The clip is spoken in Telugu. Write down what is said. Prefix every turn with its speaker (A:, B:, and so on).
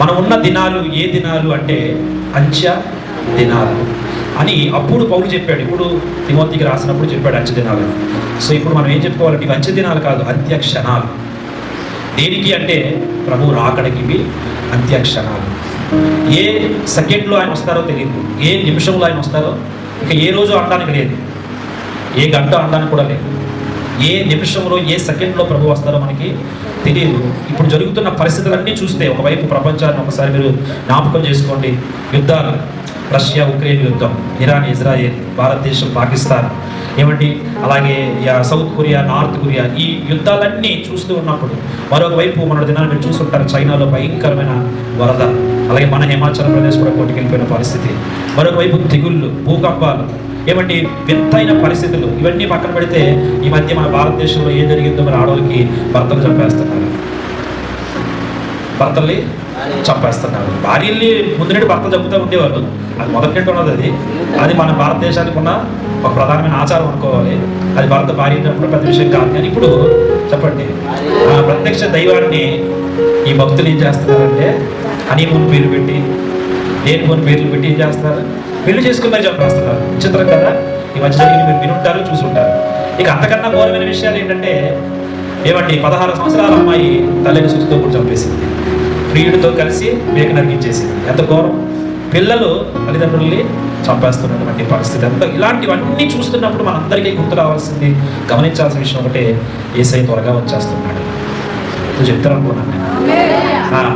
A: మనం ఉన్న దినాలు ఏ దినాలు అంటే అంత్య దినాలు అని అప్పుడు పౌలు చెప్పాడు. ఇప్పుడు తిమోతికి రాసినప్పుడు చెప్పాడు అంత్య దినాలు. సో ఇప్పుడు మనం ఏం చెప్పుకోవాలంటే ఇవి అంత్య దినాలు కాదు, అంత్య క్షణాలు. దేనికి అంటే ప్రభు రాకడికి ఇవి అంత్య క్షణాలు. ఏ సెకండ్లో ఆయన వస్తారో తెలియదు, ఏ నిమిషంలో ఆయన వస్తారో ఇంకా ఏ రోజు అనడానికి లేదు, ఏ గంట అనడానికి కూడా లేదు. ఏ నిమిషంలో ఏ సెకండ్లో ప్రభు వస్తారో మనకి తెలియదు. ఇప్పుడు జరుగుతున్న పరిస్థితులన్నీ చూస్తే ఒకవైపు ప్రపంచాన్ని ఒకసారి మీరు జ్ఞాపకం చేసుకోండి. యుద్ధాలు, రష్యా ఉక్రెయిన్ యుద్ధం, ఇరాన్ ఇజ్రాయెల్, భారతదేశం పాకిస్తాన్, ఏమండి అలాగే సౌత్ కొరియా, నార్త్ కొరియా, ఈ యుద్ధాలన్నీ చూస్తూ ఉన్నప్పుడు మరొక వైపు మన దినాన్ని మీరు చూస్తుంటారు, చైనాలో భయంకరమైన వరద, అలాగే మన హిమాచల్ ప్రదేశ్ కూడా కొట్టుకెళ్ళిపోయిన పరిస్థితి, మరొక వైపు తెగుళ్ళు, భూకంపాలు, ఏమంటే వింతైన పరిస్థితులు. ఇవన్నీ పక్కన పెడితే ఈ మధ్య మన భారతదేశంలో ఏం జరిగిందో మరి ఆడవాళ్ళకి భర్తలు చంపేస్తున్నారు, భర్తల్ని చంపేస్తున్నారు. భార్యల్ని ముందు నుండి భర్తలు చంపుతూ ఉండేవాళ్ళు, అది మొదటి నుండి ఉన్నది. అది మన భారతదేశానికి ఉన్న ఒక ప్రధానమైన ఆచారం అనుకోవాలి. అది భర్త భార్య చంపడం పెద్ద విషయం కాదు. కానీ ఇప్పుడు చెప్పండి, ప్రత్యక్ష దైవాన్ని ఈ భక్తులు ఏం చేస్తున్నారంటే హనీమూన్ పేర్లు పెట్టి, లేనిపోని పేర్లు పెట్టి ఏం చేస్తున్నారు, పెళ్లి చేసుకుని చంపేస్తున్నారు. విచిత్రం కదా. ఈ మధ్య జరిగిన మీరు వినుంటారు, చూసుంటారు. ఇక అంతకన్నా ఘోరమైన విషయాలు ఏంటంటే, ఏమండి 16 సంవత్సరాల అమ్మాయి తల్లిని సుతితో కూడా చంపేసింది, ప్రియుడితో కలిసి మేక నరికించేసింది. ఎంత ఘోరం. పిల్లలు తల్లిదండ్రుల్ని చంపేస్తున్నటువంటి పరిస్థితి. అంతా ఇలాంటివన్నీ చూస్తున్నప్పుడు మనందరికీ గుర్తు రావాల్సింది, గమనించాల్సిన విషయం ఒకటే, యేసయ్య త్వరగా వచ్చేస్తున్నాడు. నువ్వు చెప్తారనుకున్నాను నేను.